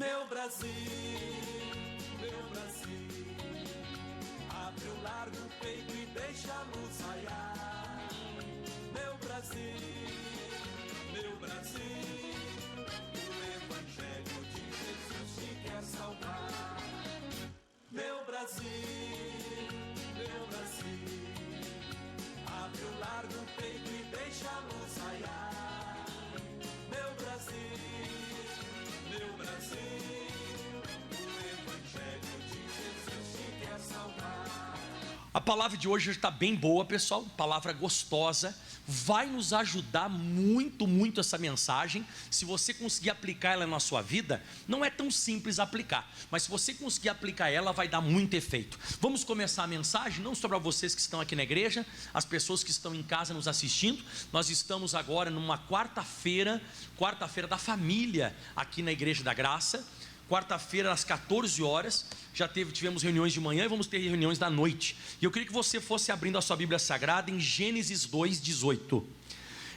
Meu Brasil, meu Brasil, abre o largo peito e deixa a luz raiar. Meu Brasil, meu Brasil, o Evangelho de Jesus te quer salvar. Meu Brasil, abre o largo peito e deixa a luz raiar. Meu Brasil, o Evangelho de Jesus te quer salvar. A palavra de hoje está bem boa, pessoal, palavra gostosa, vai nos ajudar muito essa mensagem. Se você conseguir aplicar ela na sua vida, não é tão simples aplicar, mas se você conseguir aplicar ela, vai dar muito efeito. Vamos começar a mensagem, não só para vocês que estão aqui na igreja, as pessoas que estão em casa nos assistindo. Nós estamos agora numa quarta-feira da família aqui na Igreja da Graça. Quarta-feira às 14 horas, tivemos reuniões de manhã e vamos ter reuniões da noite. E eu queria que você fosse abrindo a sua Bíblia Sagrada em Gênesis 2:18.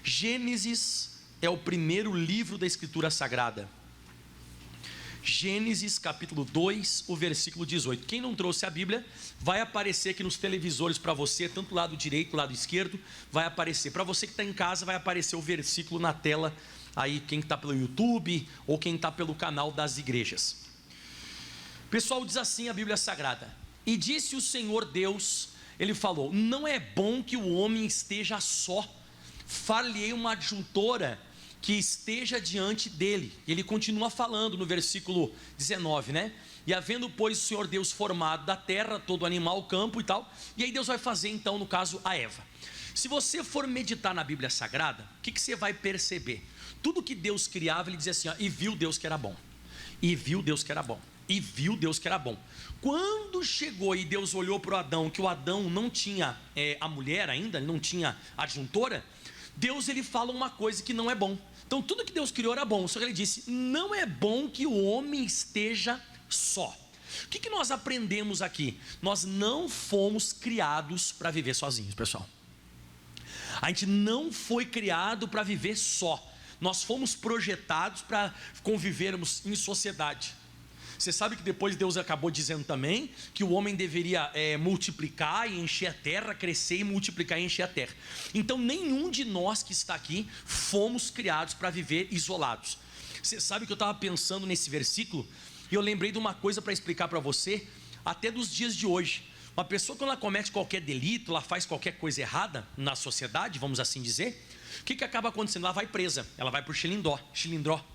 Gênesis é o primeiro livro da Escritura Sagrada. Gênesis capítulo 2, o versículo 18. Quem não trouxe a Bíblia, vai aparecer aqui nos televisores para você, tanto lado direito, lado esquerdo, vai aparecer. Para você que está em casa, vai aparecer o versículo na tela. Aí quem está pelo YouTube ou quem está pelo canal das igrejas. Pessoal, diz assim a Bíblia Sagrada: e disse o Senhor Deus, Ele falou, não é bom que o homem esteja só, far-lhe-ei uma adjuntora que esteja diante dele. Ele continua falando no versículo 19, né? E havendo, pois, o Senhor Deus formado da terra todo animal, campo e tal, e aí Deus vai fazer então, no caso, a Eva. Se você for meditar na Bíblia Sagrada, o que você vai perceber? Tudo que Deus criava, Ele dizia assim, ó, e viu Deus que era bom, e viu Deus que era bom, e viu Deus que era bom. Quando chegou e Deus olhou para o Adão, que o Adão não tinha a mulher ainda, ele não tinha adjuntora, Deus ele fala uma coisa que não é bom. Então tudo que Deus criou era bom, só que Ele disse, não é bom que o homem esteja só. O que nós aprendemos aqui? Nós não fomos criados para viver sozinhos, pessoal. A gente não foi criado para viver só. Nós fomos projetados para convivermos em sociedade. Você sabe que depois Deus acabou dizendo também que o homem deveria multiplicar e encher a terra, crescer e multiplicar e encher a terra. Então nenhum de nós que está aqui fomos criados para viver isolados. Você sabe que eu estava pensando nesse versículo e eu lembrei de uma coisa para explicar para você, até dos dias de hoje. Uma pessoa, quando ela comete qualquer delito, ela faz qualquer coisa errada na sociedade, vamos assim dizer, o que acaba acontecendo? Ela vai presa, ela vai para o xilindró,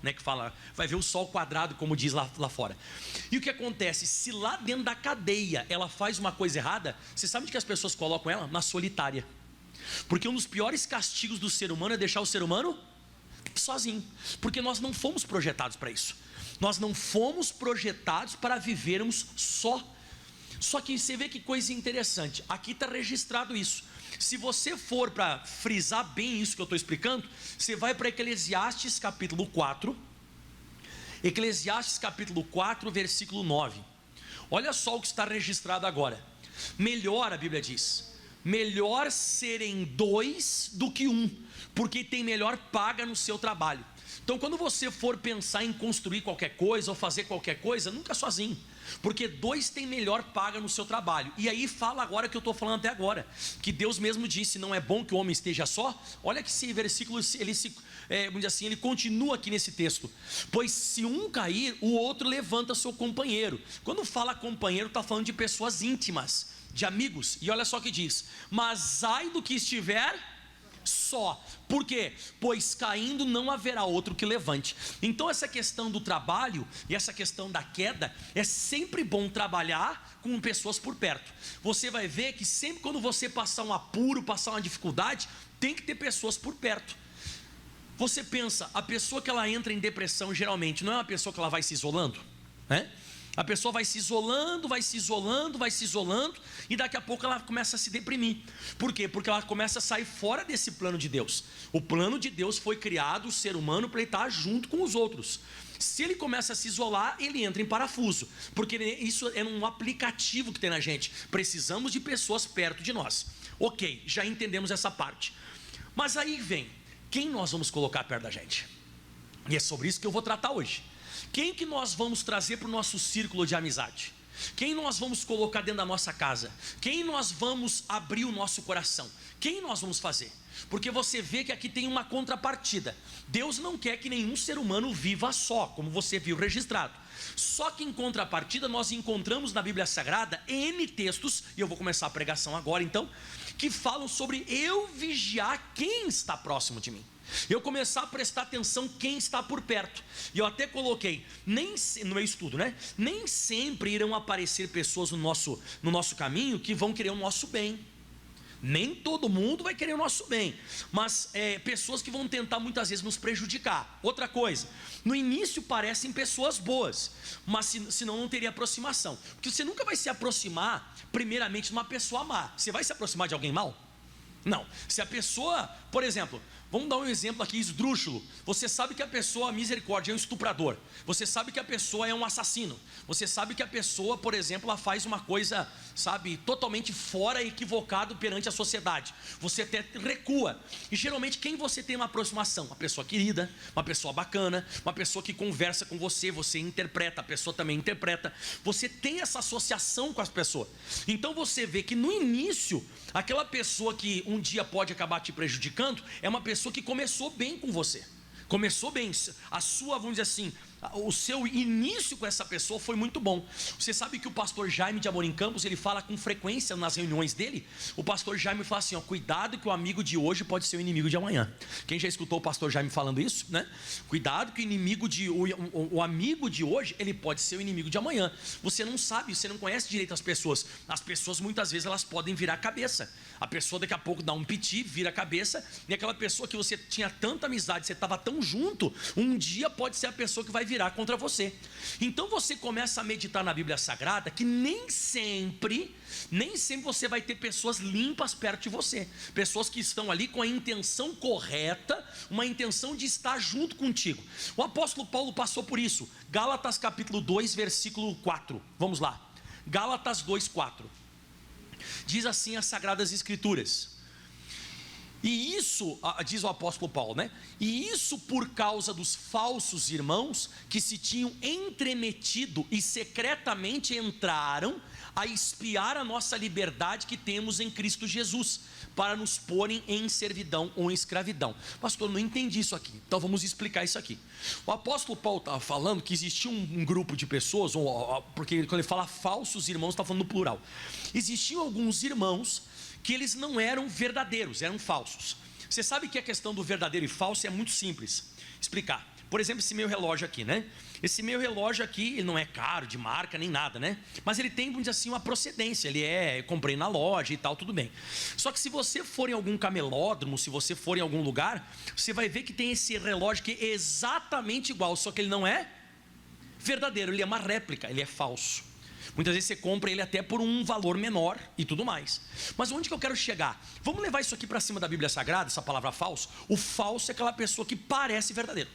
né, que fala, vai ver o sol quadrado, como diz lá fora. E o que acontece? Se lá dentro da cadeia ela faz uma coisa errada, você sabe de que as pessoas colocam ela? Na solitária. Porque um dos piores castigos do ser humano é deixar o ser humano sozinho. Porque nós não fomos projetados para isso. Nós não fomos projetados para vivermos só. Só que você vê que coisa interessante, aqui está registrado isso. Se você for para frisar bem isso que eu estou explicando, você vai para Eclesiastes capítulo 4, Eclesiastes capítulo 4, versículo 9. Olha só o que está registrado agora. Melhor, a Bíblia diz, melhor serem dois do que um, porque tem melhor paga no seu trabalho. Então quando você for pensar em construir qualquer coisa ou fazer qualquer coisa, nunca sozinho, porque dois tem melhor paga no seu trabalho. E aí fala agora que eu estou falando até agora, que Deus mesmo disse, não é bom que o homem esteja só. Olha que esse versículo, ele continua aqui nesse texto, pois se um cair, o outro levanta seu companheiro. Quando fala companheiro, está falando de pessoas íntimas, de amigos. E olha só o que diz, mas ai do que estiver só. Por quê? Pois caindo não haverá outro que levante. Então essa questão do trabalho e essa questão da queda, é sempre bom trabalhar com pessoas por perto. Você vai ver que sempre quando você passar um apuro, passar uma dificuldade, tem que ter pessoas por perto. Você pensa, a pessoa que ela entra em depressão geralmente não é uma pessoa que ela vai se isolando, né? A pessoa vai se isolando, e daqui a pouco ela começa a se deprimir. Por quê? Porque ela começa a sair fora desse plano de Deus. O plano de Deus foi criado, o ser humano, para ele estar junto com os outros. Se ele começa a se isolar, ele entra em parafuso, porque isso é um aplicativo que tem na gente. Precisamos de pessoas perto de nós. Ok, já entendemos essa parte. Mas aí vem, quem nós vamos colocar perto da gente? E é sobre isso que eu vou tratar hoje. Quem que nós vamos trazer para o nosso círculo de amizade? Quem nós vamos colocar dentro da nossa casa? Quem nós vamos abrir o nosso coração? Quem nós vamos fazer? Porque você vê que aqui tem uma contrapartida. Deus não quer que nenhum ser humano viva só, como você viu registrado. Só que em contrapartida nós encontramos na Bíblia Sagrada N textos, e eu vou começar a pregação agora então, que falam sobre eu vigiar quem está próximo de mim. Eu começar a prestar atenção quem está por perto. E eu até coloquei, no meu estudo, né? Nem sempre irão aparecer pessoas no nosso caminho que vão querer o nosso bem. Nem todo mundo vai querer o nosso bem, mas pessoas que vão tentar muitas vezes nos prejudicar. Outra coisa, no início parecem pessoas boas, mas senão não teria aproximação. Porque você nunca vai se aproximar primeiramente de uma pessoa má. Você vai se aproximar de alguém mau? Não. Se a pessoa, por exemplo, vamos dar um exemplo aqui esdrúxulo. Você sabe que a pessoa, misericórdia, é um estuprador. Você sabe que a pessoa é um assassino. Você sabe que a pessoa, por exemplo, ela faz uma coisa, sabe, totalmente fora e equivocado perante a sociedade. Você até recua. E geralmente quem você tem uma aproximação? Uma pessoa querida, uma pessoa bacana, uma pessoa que conversa com você, você interpreta, a pessoa também interpreta. Você tem essa associação com as pessoas. Então você vê que no início, aquela pessoa que um dia pode acabar te prejudicando, é uma pessoa que começou bem com você. Começou bem, a sua, vamos dizer assim, o seu início com essa pessoa foi muito bom. Você sabe que o pastor Jaime de Amorim Campos, ele fala com frequência nas reuniões dele. O pastor Jaime fala assim, ó, cuidado que o amigo de hoje pode ser o inimigo de amanhã. Quem já escutou o pastor Jaime falando isso, né? Cuidado que o amigo de hoje, ele pode ser o inimigo de amanhã. Você não sabe, você não conhece direito as pessoas. As pessoas muitas vezes elas podem virar a cabeça. A pessoa daqui a pouco dá um piti, vira a cabeça, e aquela pessoa que você tinha tanta amizade, você estava tão junto, um dia pode ser a pessoa que vai virar contra você. Então você começa a meditar na Bíblia Sagrada que nem sempre você vai ter pessoas limpas perto de você, pessoas que estão ali com a intenção correta, uma intenção de estar junto contigo. O apóstolo Paulo passou por isso. Gálatas capítulo 2 versículo 4, vamos lá, Gálatas 2, 4, diz assim as Sagradas Escrituras. E isso, diz o apóstolo Paulo, né? E isso por causa dos falsos irmãos que se tinham entremetido e secretamente entraram a espiar a nossa liberdade que temos em Cristo Jesus, para nos porem em servidão ou em escravidão. Pastor, não entendi isso aqui, então vamos explicar isso aqui. O apóstolo Paulo estava falando que existia um grupo de pessoas, porque quando ele fala falsos irmãos, está falando no plural. Existiam alguns irmãos que eles não eram verdadeiros, eram falsos. Você sabe que a questão do verdadeiro e falso é muito simples explicar. Por exemplo, esse meu relógio aqui, né? Esse meu relógio aqui, ele não é caro, de marca, nem nada, né? Mas ele tem, vamos dizer assim, uma procedência. Eu comprei na loja e tal, tudo bem. Só que se você for em algum camelódromo, se você for em algum lugar, você vai ver que tem esse relógio que é exatamente igual, só que ele não é verdadeiro, ele é uma réplica, ele é falso. Muitas vezes você compra ele até por um valor menor e tudo mais. Mas onde que eu quero chegar? Vamos levar isso aqui para cima da Bíblia Sagrada, essa palavra falso. O falso é aquela pessoa que parece verdadeiro.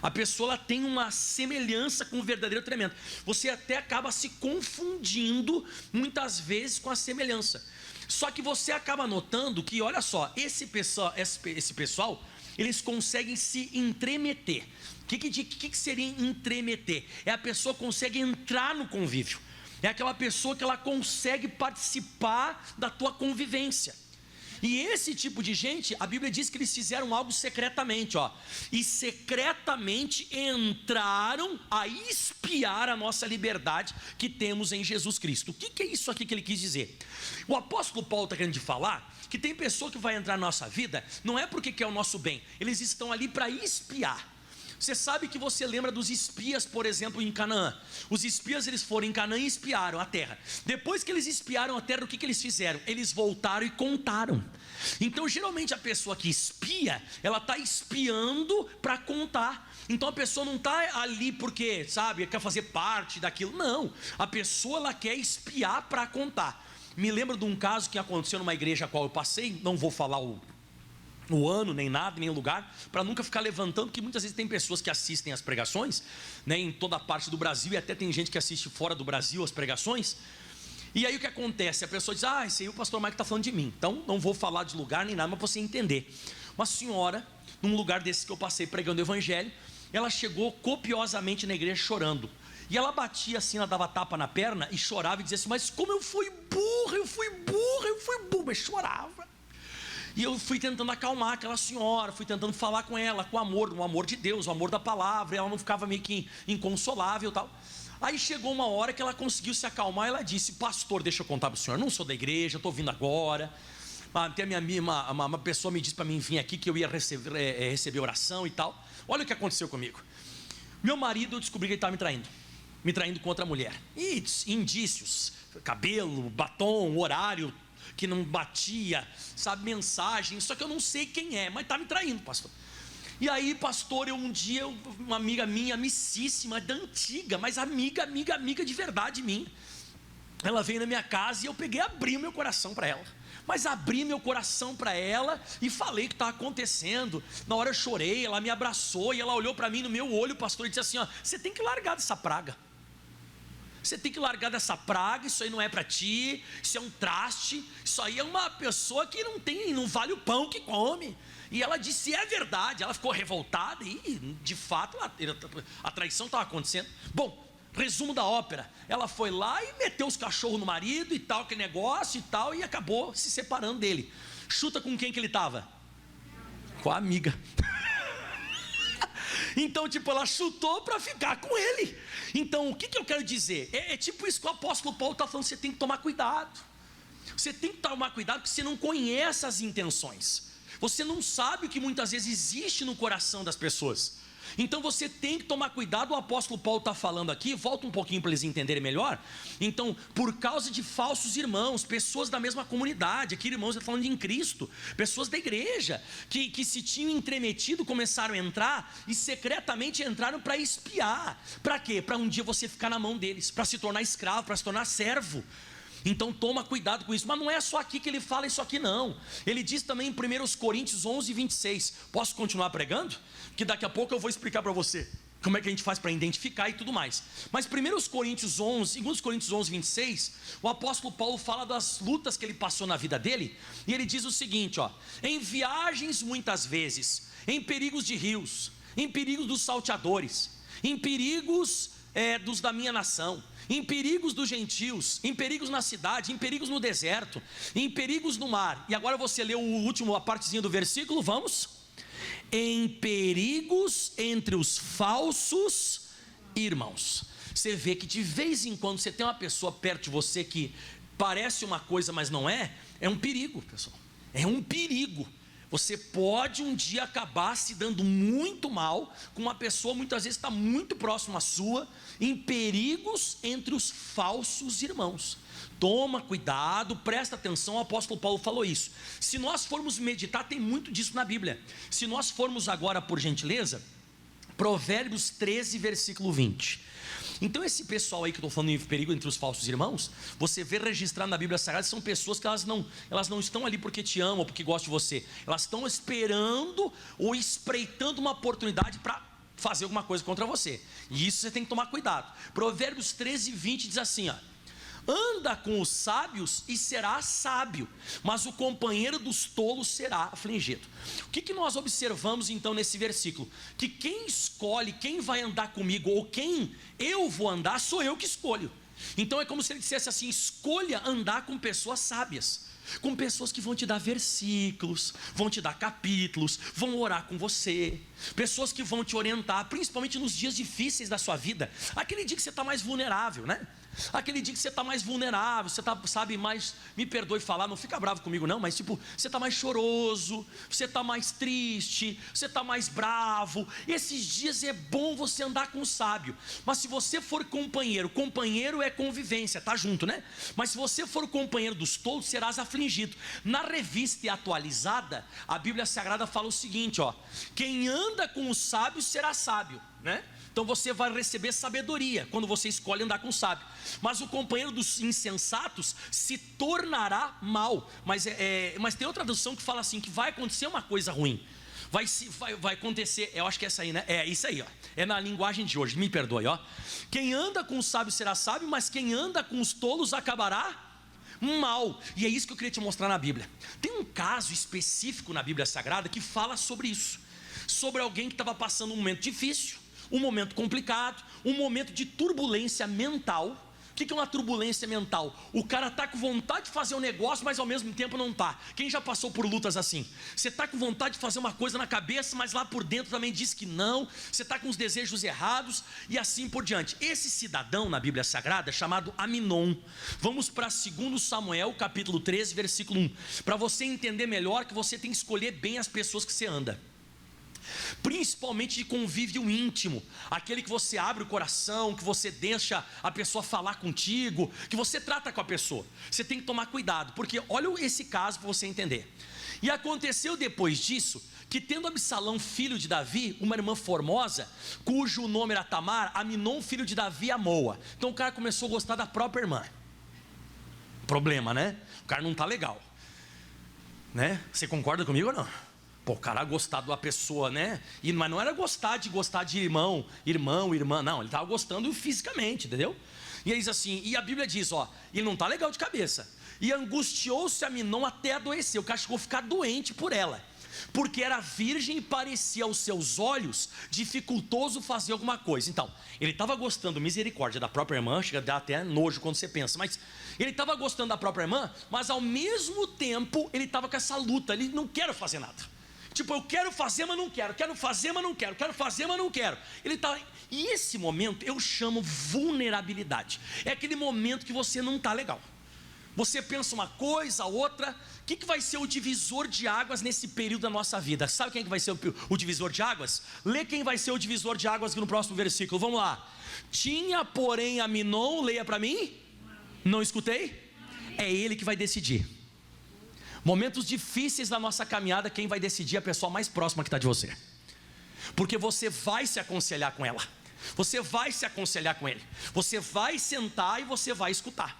A pessoa ela tem uma semelhança com o verdadeiro tremendo. Você até acaba se confundindo muitas vezes com a semelhança. Só que você acaba notando que, olha só, esse pessoal, eles conseguem se entremeter. O que seria entremeter? É a pessoa que consegue entrar no convívio. É aquela pessoa que ela consegue participar da tua convivência. E esse tipo de gente, a Bíblia diz que eles fizeram algo secretamente, ó. E secretamente entraram a espiar a nossa liberdade que temos em Jesus Cristo. O que é isso aqui que ele quis dizer? O apóstolo Paulo está querendo falar que tem pessoa que vai entrar na nossa vida, não é porque quer o nosso bem, eles estão ali para espiar. Você sabe que você lembra dos espias, por exemplo, em Canaã. Os espias, eles foram em Canaã e espiaram a terra. Depois que eles espiaram a terra, o que eles fizeram? Eles voltaram e contaram. Então, geralmente, a pessoa que espia, ela está espiando para contar. Então, a pessoa não está ali porque, sabe, quer fazer parte daquilo. Não, a pessoa, ela quer espiar para contar. Me lembro de um caso que aconteceu numa igreja a qual eu passei, não vou falar o ano, nem nada, nem lugar, para nunca ficar levantando, porque muitas vezes tem pessoas que assistem as pregações, né, em toda a parte do Brasil, e até tem gente que assiste fora do Brasil as pregações, e aí o que acontece? A pessoa diz, esse aí o pastor Mike está falando de mim, então não vou falar de lugar nem nada, mas para você entender. Uma senhora, num lugar desse que eu passei pregando o evangelho, ela chegou copiosamente na igreja chorando. E ela batia assim, ela dava tapa na perna e chorava e dizia assim: mas como eu fui burra, mas chorava. E eu fui tentando acalmar aquela senhora, fui tentando falar com ela, com amor, o amor de Deus, o amor da palavra, e ela não ficava meio que inconsolável e tal. Aí chegou uma hora que ela conseguiu se acalmar, e ela disse: pastor, deixa eu contar para o senhor, não sou da igreja, estou vindo agora. Até uma pessoa me disse para mim vir aqui que eu ia receber oração e tal. Olha o que aconteceu comigo. Meu marido, eu descobri que ele estava me traindo com outra mulher. E indícios, cabelo, batom, horário que não batia, sabe, mensagem, só que eu não sei quem é, mas está me traindo, pastor. E aí, pastor, uma amiga minha, amicíssima, da antiga, mas amiga de verdade minha, ela veio na minha casa e eu peguei e abri meu coração para ela. Mas abri meu coração para ela e falei o que estava acontecendo. Na hora eu chorei, ela me abraçou e ela olhou para mim no meu olho, pastor, e disse assim: ó, você tem que largar dessa praga. Você tem que largar dessa praga, isso aí não é para ti, isso é um traste, isso aí é uma pessoa que não vale o pão que come. E ela disse: é verdade. Ela ficou revoltada e de fato a traição estava acontecendo. Bom, resumo da ópera: ela foi lá e meteu os cachorros no marido e tal, que negócio e tal, e acabou se separando dele. Chuta com quem que ele estava? Com a amiga. Então, ela chutou para ficar com ele. Então, o que eu quero dizer? É tipo isso que o apóstolo Paulo está falando: você tem que tomar cuidado. Você tem que tomar cuidado porque você não conhece as intenções. Você não sabe o que muitas vezes existe no coração das pessoas. Então você tem que tomar cuidado. O apóstolo Paulo está falando aqui, volta um pouquinho para eles entenderem melhor. Então, por causa de falsos irmãos, pessoas da mesma comunidade, aqui irmãos, ele está falando em Cristo, pessoas da igreja, que se tinham entremetido, começaram a entrar e secretamente entraram para espiar. Para quê? Para um dia você ficar na mão deles, para se tornar escravo, para se tornar servo. Então toma cuidado com isso. Mas não é só aqui que ele fala isso aqui não. Ele diz também em 1 Coríntios 11, 26. Posso continuar pregando? Que daqui a pouco eu vou explicar para você como é que a gente faz para identificar e tudo mais. Mas 2 Coríntios 11, 26, o apóstolo Paulo fala das lutas que ele passou na vida dele. E ele diz o seguinte, ó: em viagens muitas vezes, em perigos de rios, em perigos dos salteadores, em perigos dos da minha nação, em perigos dos gentios, em perigos na cidade, em perigos no deserto, em perigos no mar. E agora você leu a partezinha do versículo, vamos? Em perigos entre os falsos irmãos. Você vê que de vez em quando você tem uma pessoa perto de você que parece uma coisa, mas não é. É um perigo, pessoal. É um perigo. Você pode um dia acabar se dando muito mal com uma pessoa, muitas vezes está muito próxima à sua, em perigos entre os falsos irmãos. Toma cuidado, presta atenção, o apóstolo Paulo falou isso. Se nós formos meditar, tem muito disso na Bíblia. Se nós formos agora, por gentileza, Provérbios 13, versículo 20. Então esse pessoal aí que eu estou falando em perigo entre os falsos irmãos, você vê registrado na Bíblia Sagrada, são pessoas que elas não estão ali porque te amam ou porque gostam de você. Elas estão esperando ou espreitando uma oportunidade para fazer alguma coisa contra você. E isso você tem que tomar cuidado. Provérbios 13, 20 diz assim, ó: anda com os sábios e será sábio, mas o companheiro dos tolos será afligido. O que nós observamos então nesse versículo? Que quem escolhe quem vai andar comigo ou quem eu vou andar, sou eu que escolho. Então é como se ele dissesse assim: escolha andar com pessoas sábias, com pessoas que vão te dar versículos, vão te dar capítulos, vão orar com você, pessoas que vão te orientar, principalmente nos dias difíceis da sua vida, aquele dia que você está mais vulnerável, né? Aquele dia que você está mais vulnerável, você está, sabe, mais, me perdoe falar, não fica bravo comigo não, mas você está mais choroso, você está mais triste, você está mais bravo. Esses dias é bom você andar com o sábio. Mas se você for companheiro é convivência, tá junto, né? Mas se você for companheiro dos tolos, serás afligido. Na revista atualizada, a Bíblia Sagrada fala o seguinte, ó: quem anda com os sábios será sábio, né? Então você vai receber sabedoria quando você escolhe andar com o sábio. Mas o companheiro dos insensatos se tornará mal. Mas tem outra tradução que fala assim, que vai acontecer uma coisa ruim. Vai acontecer, eu acho que é essa aí, né? É isso aí, ó. É na linguagem de hoje, me perdoe, ó. Quem anda com o sábio será sábio, mas quem anda com os tolos acabará mal. E é isso que eu queria te mostrar na Bíblia. Tem um caso específico na Bíblia Sagrada que fala sobre isso. Sobre alguém que estava passando um momento difícil. um momento complicado, um momento de turbulência mental. O que é uma turbulência mental? O cara está com vontade de fazer um negócio, mas ao mesmo tempo não está. Quem já passou por lutas assim? Você está com vontade de fazer uma coisa na cabeça, mas lá por dentro também diz que não. Você está com os desejos errados e assim por diante. Esse cidadão na Bíblia Sagrada é chamado Aminon. Vamos para 2 Samuel, capítulo 13, versículo 1. Para você entender melhor que você tem que escolher bem as pessoas que você anda. Principalmente de convívio íntimo, aquele que você abre o coração, que você deixa a pessoa falar contigo, que você trata com a pessoa. Você tem que tomar cuidado, porque olha esse caso para você entender. E aconteceu depois disso, que tendo Absalão, filho de Davi, uma irmã formosa, cujo nome era Tamar, Aminon, filho de Davi, amou-a. Então o cara começou a gostar da própria irmã. Problema, né? O cara não está legal, né? Você concorda comigo ou não? Pô, o cara gostar da pessoa, né? Mas não era gostar de irmã, não, ele estava gostando fisicamente, entendeu? E aí diz assim, e a Bíblia diz, ó, ele não está legal de cabeça. E angustiou-se Aminon até adoecer, o cara chegou a ficar doente por ela, porque era virgem e parecia aos seus olhos dificultoso fazer alguma coisa. Então, ele estava gostando, misericórdia, da própria irmã, chega a dar até nojo quando você pensa, mas ele estava gostando da própria irmã, mas ao mesmo tempo ele estava com essa luta, ele não quer fazer nada. Tipo, eu quero fazer, mas não quero, quero fazer, mas não quero, quero fazer, mas não quero. E esse momento eu chamo vulnerabilidade. É aquele momento que você não está legal. Você pensa uma coisa, outra. O que vai ser o divisor de águas nesse período da nossa vida? Sabe quem que vai ser o divisor de águas? Lê quem vai ser o divisor de águas aqui no próximo versículo. Vamos lá. Tinha, porém, Aminon, leia para mim. Não escutei? É ele que vai decidir. Momentos difíceis da nossa caminhada, quem vai decidir é a pessoa mais próxima que está de você. Porque você vai se aconselhar com ela. Você vai se aconselhar com ele. Você vai sentar e você vai escutar.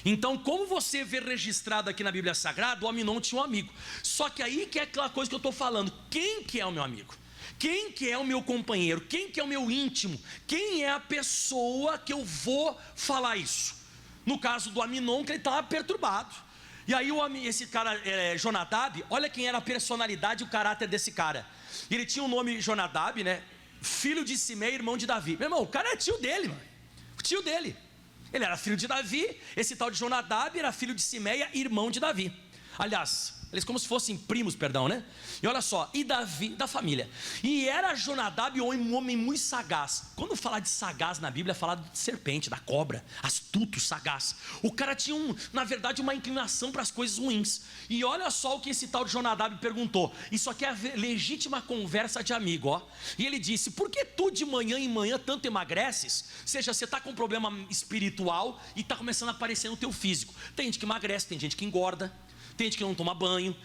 Então, como você vê registrado aqui na Bíblia Sagrada, o Aminon tinha um amigo. Só que aí que é aquela coisa que eu estou falando. Quem que é o meu amigo? Quem que é o meu companheiro? Quem que é o meu íntimo? Quem é a pessoa que eu vou falar isso? No caso do Aminon, que ele estava perturbado. E aí esse cara, Jonadab, olha quem era a personalidade e o caráter desse cara. Ele tinha o nome Jonadab, né? Filho de Simei, irmão de Davi. Meu irmão, o cara é tio dele, mano. O tio dele. Ele era filho de Davi, esse tal de Jonadab era filho de Simeia, irmão de Davi. Aliás, eles como se fossem primos, perdão, né? E olha só, e Davi, da família. E era Jonadab um homem muito sagaz. Quando fala de sagaz na Bíblia, fala de serpente, da cobra, astuto, sagaz. O cara tinha, na verdade, uma inclinação para as coisas ruins. E olha só o que esse tal de Jonadab perguntou. Isso aqui é a legítima conversa de amigo, ó. E ele disse, por que tu de manhã em manhã tanto emagreces? Ou seja, você está com um problema espiritual e está começando a aparecer no teu físico. Tem gente que emagrece, tem gente que engorda. Tem gente que não toma banho.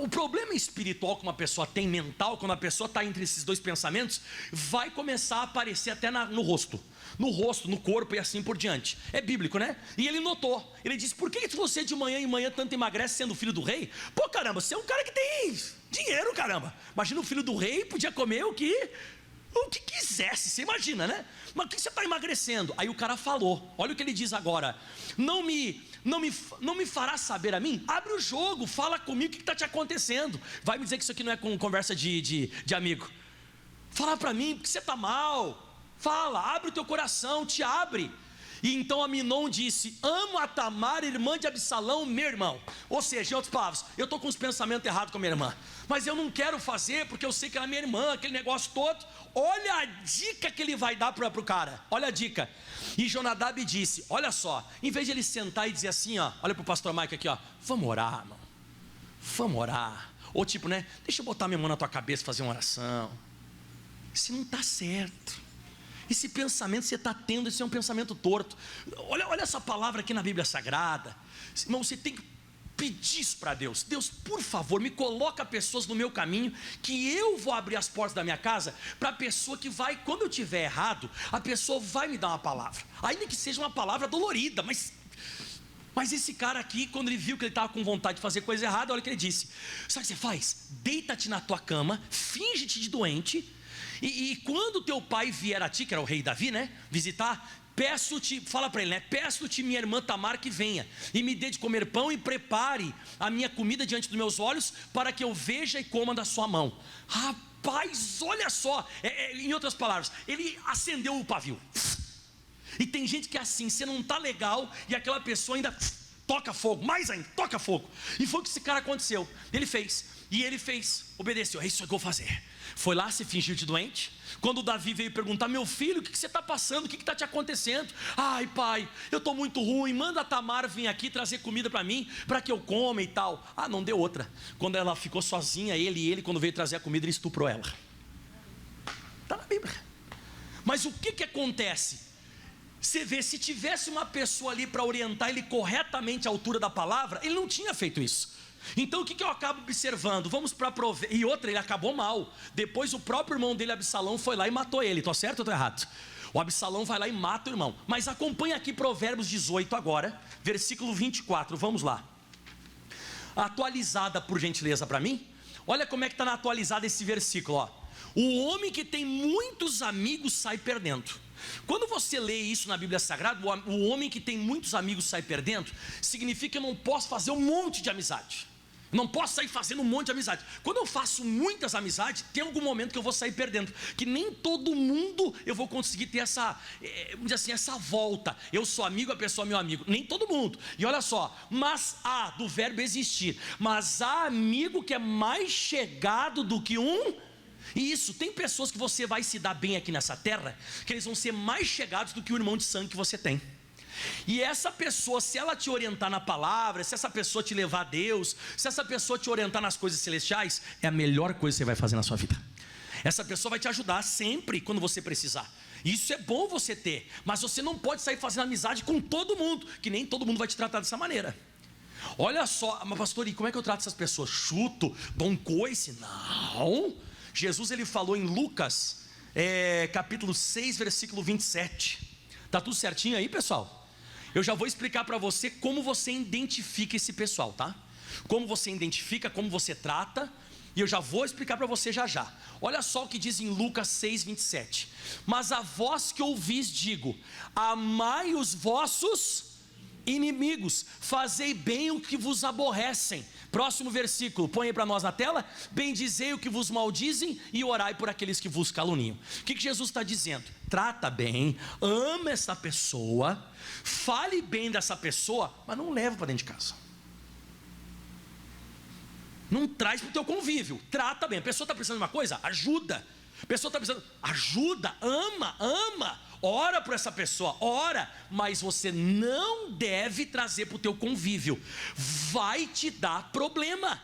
O problema espiritual que uma pessoa tem, mental, quando a pessoa está entre esses dois pensamentos, vai começar a aparecer até no rosto, no corpo e assim por diante. É bíblico, né? E ele notou, ele disse, por que você de manhã em manhã tanto emagrece sendo filho do rei? Pô, caramba, você é um cara que tem dinheiro, caramba. Imagina o filho do rei podia comer o que quisesse, você imagina, né? Mas por que você está emagrecendo? Aí o cara falou, olha o que ele diz agora. Não me fará saber a mim? Abre o jogo, fala comigo o que está te acontecendo. Vai me dizer que isso aqui não é com conversa de amigo. Fala para mim, porque você está mal. Fala, abre o teu coração, te abre. E então Aminon disse, amo a Tamar, irmã de Absalão, meu irmão. Ou seja, em outras palavras, eu estou com os pensamentos errados com a minha irmã, mas eu não quero fazer porque eu sei que ela é minha irmã, aquele negócio todo. Olha a dica que ele vai dar para o cara, olha a dica. E Jonadab disse, olha só, em vez de ele sentar e dizer assim, ó, olha para o pastor Mike aqui, ó, vamos orar, irmão, vamos orar. Ou tipo, né, deixa eu botar minha mão na tua cabeça e fazer uma oração. Isso não está certo. Esse pensamento que você está tendo, esse é um pensamento torto. Olha essa palavra aqui na Bíblia Sagrada. Irmão, você tem que pedir isso para Deus. Deus, por favor, me coloca pessoas no meu caminho, que eu vou abrir as portas da minha casa para a pessoa que vai, quando eu tiver errado, a pessoa vai me dar uma palavra, ainda que seja uma palavra dolorida, mas esse cara aqui, quando ele viu que ele estava com vontade de fazer coisa errada, olha o que ele disse. Sabe o que você faz? Deita-te na tua cama, finge-te de doente, e quando teu pai vier a ti, que era o rei Davi, né, visitar, peço-te, fala para ele, né, peço-te minha irmã Tamar que venha, e me dê de comer pão e prepare a minha comida diante dos meus olhos, para que eu veja e coma da sua mão. Rapaz, Rapaz, olha só, em outras palavras, ele acendeu o pavio. E tem gente que é assim, você não está legal e aquela pessoa ainda toca fogo, mais ainda, toca fogo. E foi o que esse cara aconteceu. Ele fez, obedeceu, é isso que eu vou fazer. Foi lá, se fingiu de doente. Quando o Davi veio perguntar: meu filho, o que você está passando? O que está te acontecendo? Ai, pai, eu estou muito ruim, manda a Tamar vir aqui trazer comida para mim, para que eu coma e tal. Ah, não deu outra. Quando ela ficou sozinha, ele quando veio trazer a comida, ele estuprou ela. Está na Bíblia. Mas o que acontece? Você vê, se tivesse uma pessoa ali para orientar ele corretamente à altura da palavra, ele não tinha feito isso. Então o que eu acabo observando? Vamos para Provérbios. E outra, ele acabou mal. Depois o próprio irmão dele, Absalão, foi lá e matou ele. Estou certo ou estou errado? O Absalão vai lá e mata o irmão. Mas acompanha aqui Provérbios 18 agora, versículo 24, vamos lá. Atualizada, por gentileza, para mim. Olha como é que está na atualizada esse versículo, ó. O homem que tem muitos amigos sai perdendo. Quando você lê isso na Bíblia Sagrada, o homem que tem muitos amigos sai perdendo, significa que eu não posso fazer um monte de amizade. Não posso sair fazendo um monte de amizade. Quando eu faço muitas amizades, tem algum momento que eu vou sair perdendo, que nem todo mundo eu vou conseguir ter essa, vamos dizer assim, essa volta. Eu sou amigo, a pessoa é meu amigo. Nem todo mundo. E olha só, mas há, do verbo existir, mas há amigo que é mais chegado do que um. E isso, tem pessoas que você vai se dar bem aqui nessa terra, que eles vão ser mais chegados do que o irmão de sangue que você tem. E essa pessoa, se ela te orientar na palavra, se essa pessoa te levar a Deus, se essa pessoa te orientar nas coisas celestiais, é a melhor coisa que você vai fazer na sua vida. Essa pessoa vai te ajudar sempre quando você precisar. Isso é bom você ter, mas você não pode sair fazendo amizade com todo mundo, que nem todo mundo vai te tratar dessa maneira. Olha só, mas pastor, e como é que eu trato essas pessoas? Chuto, dou um coice? Não. Jesus, ele falou em Lucas, capítulo 6, versículo 27. Está tudo certinho aí, pessoal? Eu já vou explicar para você como você identifica esse pessoal, tá? Como você identifica, como você trata. E eu já vou explicar para você já. Olha só o que diz em Lucas 6, 27. Mas a vós que ouvis digo: amai os vossos inimigos, fazei bem o que vos aborrecem. Próximo versículo, põe aí para nós na tela. Bendizei o que vos maldizem e orai por aqueles que vos caluniam. O que Jesus está dizendo? Trata bem, ama essa pessoa, fale bem dessa pessoa, mas não leva para dentro de casa. Não traz para o teu convívio. Trata bem. A pessoa está precisando de uma coisa? Ajuda. A pessoa está precisando, ajuda, ama, ora por essa pessoa, ora, mas você não deve trazer para o teu convívio. Vai te dar problema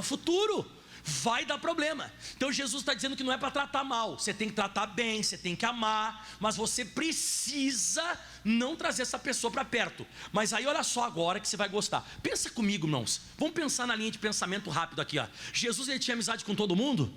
futuro. Vai dar problema. Então Jesus está dizendo que não é para tratar mal. Você tem que tratar bem, você tem que amar, mas você precisa não trazer essa pessoa para perto. Mas aí olha só agora que você vai gostar. Pensa comigo, irmãos. Vamos pensar na linha de pensamento rápido aqui, ó. Jesus, ele tinha amizade com todo mundo?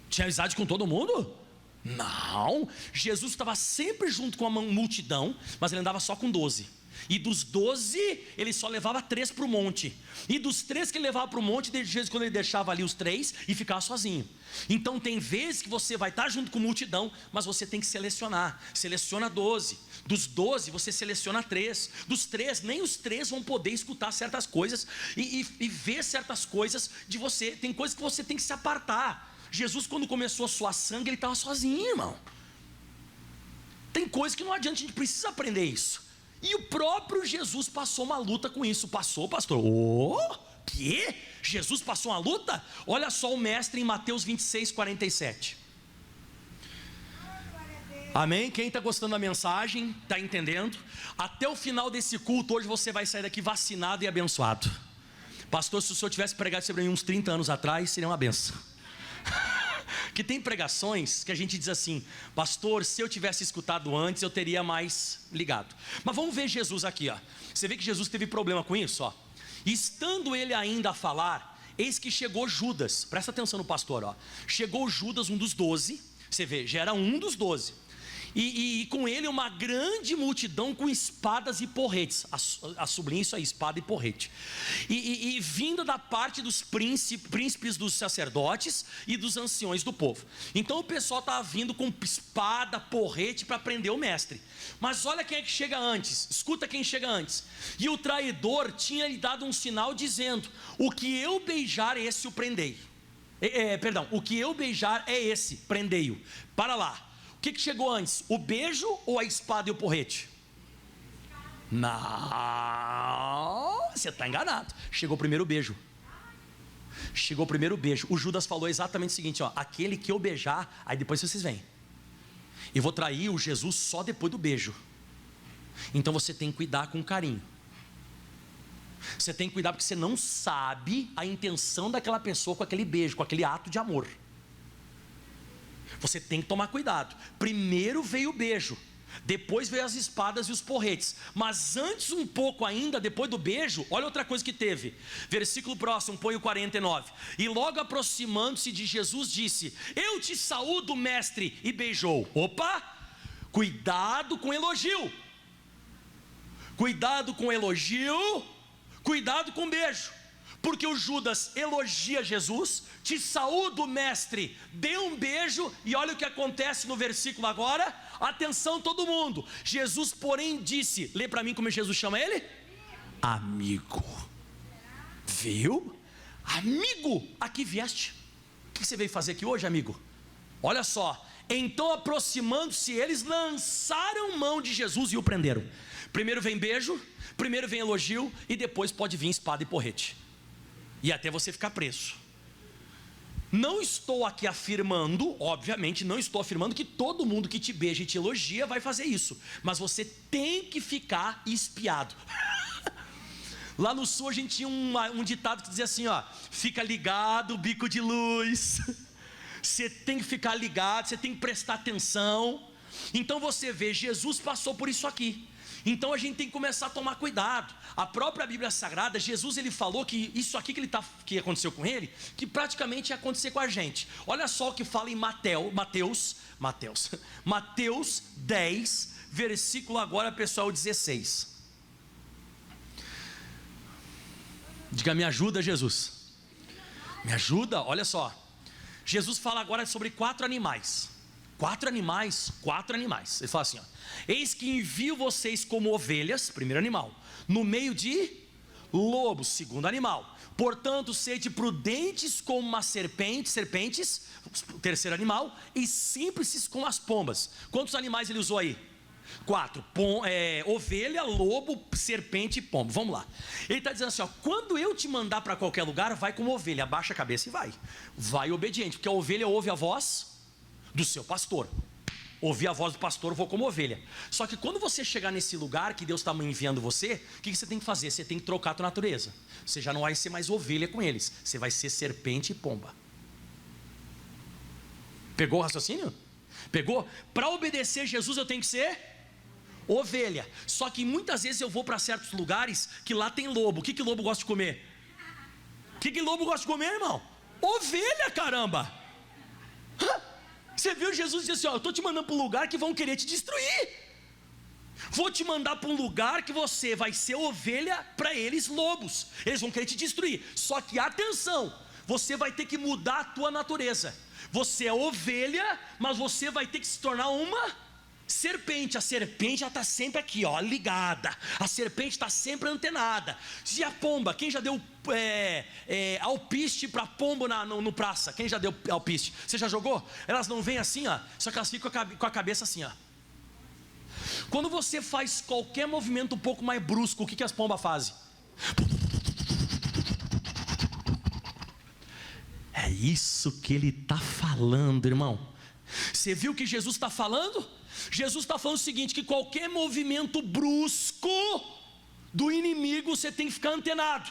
Tinha amizade com todo mundo? Não. Jesus estava sempre junto com a multidão, mas ele andava só com 12. E dos 12, ele só levava 3 para o monte. E dos 3 que ele levava para o monte, de vez em quando ele deixava ali os 3 e ficava sozinho. Então tem vezes que você vai estar junto com multidão, mas você tem que selecionar. Seleciona 12. Dos 12 você seleciona 3. Dos 3, nem os 3 vão poder escutar certas coisas e ver certas coisas de você. Tem coisas que você tem que se apartar. Jesus, quando começou a suar sangue, ele estava sozinho, irmão. Tem coisas que não adianta, a gente precisa aprender isso. E o próprio Jesus passou uma luta com isso. Passou, pastor? Que? Jesus passou uma luta? Olha só o mestre em Mateus 26, 47. Amém? Quem está gostando da mensagem, está entendendo? Até o final desse culto, hoje você vai sair daqui vacinado e abençoado. Pastor, se o senhor tivesse pregado sobre mim uns 30 anos atrás, seria uma benção. Que tem pregações que a gente diz assim: pastor, se eu tivesse escutado antes, eu teria mais ligado. Mas vamos ver Jesus aqui, ó. Você vê que Jesus teve problema com isso, ó. Estando ele ainda a falar, eis que chegou Judas. Presta atenção no pastor, ó. Chegou Judas, um dos 12. Você vê, já era um dos 12. E com ele uma grande multidão com espadas e porretes. Sublinha isso aí, espada e porrete. E vinda da parte dos príncipes dos sacerdotes e dos anciões do povo. Então o pessoal estava vindo com espada, porrete para prender o mestre. Mas olha quem é que chega antes. Escuta quem chega antes. E o traidor tinha lhe dado um sinal dizendo: o que eu beijar, esse o prendei. Perdão, o que eu beijar é esse, prendei-o. Para lá. O que chegou antes? O beijo ou a espada e o porrete? Não, você está enganado. Chegou primeiro o beijo. Chegou primeiro o beijo. O Judas falou exatamente o seguinte, ó: aquele que eu beijar, aí depois vocês vêm. Eu vou trair o Jesus só depois do beijo. Então você tem que cuidar com carinho. Você tem que cuidar porque você não sabe a intenção daquela pessoa com aquele beijo, com aquele ato de amor. Você tem que tomar cuidado. Primeiro veio o beijo, depois veio as espadas e os porretes. Mas antes um pouco ainda, depois do beijo, olha outra coisa que teve. Versículo próximo, põe o 49. E logo aproximando-se de Jesus disse: eu te saúdo, mestre, e beijou. Opa, cuidado com elogio. Cuidado com elogio, cuidado com beijo. Porque o Judas elogia Jesus, te saúdo, mestre, dê um beijo, e olha o que acontece no versículo agora. Atenção todo mundo. Jesus porém disse, lê para mim como Jesus chama ele? Amigo. Viu? Amigo, aqui vieste. O que você veio fazer aqui hoje, amigo? Olha só. Então aproximando-se eles, lançaram mão de Jesus e o prenderam. Primeiro vem beijo, primeiro vem elogio, e depois pode vir espada e porrete. E até você ficar preso. Não estou aqui afirmando, obviamente, não estou afirmando que todo mundo que te beija e te elogia vai fazer isso. Mas você tem que ficar espiado. Lá no sul a gente tinha um ditado que dizia assim, ó: fica ligado, bico de luz. Você tem que ficar ligado, você tem que prestar atenção. Então você vê, Jesus passou por isso aqui. Então a gente tem que começar a tomar cuidado. A própria Bíblia Sagrada, Jesus ele falou que isso aqui que aconteceu com ele, que praticamente ia acontecer com a gente. Olha só o que fala em Mateus 10, versículo agora, pessoal, 16. Diga: me ajuda, Jesus. Me ajuda, olha só. Jesus fala agora sobre 4 animais. 4 animais. Ele fala assim, ó: eis que envio vocês como ovelhas, primeiro animal, no meio de lobos, segundo animal. Portanto, sede prudentes como uma serpentes, terceiro animal, e simples como as pombas. Quantos animais ele usou aí? 4, ovelha, lobo, serpente e pombo. Vamos lá. Ele está dizendo assim, ó: quando eu te mandar para qualquer lugar, vai como ovelha, abaixa a cabeça e vai obediente, porque a ovelha ouve a voz do seu pastor. Ouvir a voz do pastor, eu vou como ovelha. Só que quando você chegar nesse lugar que Deus está enviando você, o que você tem que fazer? Você tem que trocar a tua natureza. Você já não vai ser mais ovelha com eles, você vai ser serpente e pomba. Pegou o raciocínio? Pegou? Para obedecer Jesus eu tenho que ser ovelha. Só que muitas vezes eu vou para certos lugares que lá tem lobo. O que lobo gosta de comer? O que lobo gosta de comer, irmão? Ovelha, caramba! Você viu Jesus dizer assim, ó: eu estou te mandando para um lugar que vão querer te destruir. Vou te mandar para um lugar que você vai ser ovelha para eles, lobos. Eles vão querer te destruir. Só que atenção, você vai ter que mudar a tua natureza. Você é ovelha, mas você vai ter que se tornar uma serpente. A serpente já está sempre aqui, ó, ligada. A serpente está sempre antenada. E a pomba? Quem já deu alpiste para pombo no praça? Quem já deu alpiste? Você já jogou? Elas não vêm assim, ó, só que elas ficam com a cabeça assim, ó. Quando você faz qualquer movimento um pouco mais brusco, o que as pombas fazem? É isso que ele está falando, irmão. Você viu o que Jesus está falando? Jesus está falando o seguinte, que qualquer movimento brusco do inimigo, você tem que ficar antenado.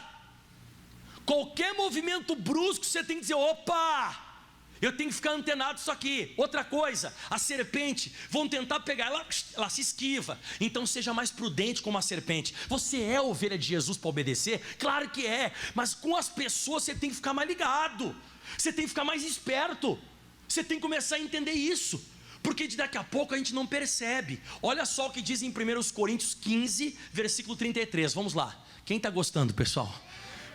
Qualquer movimento brusco, você tem que dizer, opa, eu tenho que ficar antenado isso aqui. Outra coisa, a serpente, vão tentar pegar, ela se esquiva. Então seja mais prudente como a serpente. Você é ovelha de Jesus para obedecer? Claro que é, mas com as pessoas você tem que ficar mais ligado. Você tem que ficar mais esperto. Você tem que começar a entender isso, porque de daqui a pouco a gente não percebe. Olha só o que diz em 1 Coríntios 15, versículo 33, vamos lá. Quem está gostando, pessoal?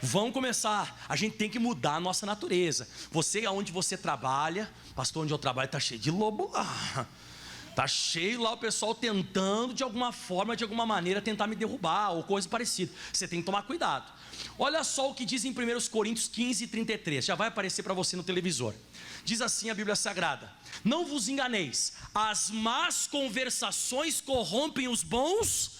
Vamos começar. A gente tem que mudar a nossa natureza. Você, aonde você trabalha, pastor, onde eu trabalho está cheio de lobo lá. Tá cheio lá o pessoal tentando de alguma forma, de alguma maneira tentar me derrubar ou coisa parecida. Você tem que tomar cuidado. Olha só o que diz em 1 Coríntios 15:33. Já vai aparecer para você no televisor. Diz assim a Bíblia Sagrada: não vos enganeis, as más conversações corrompem os bons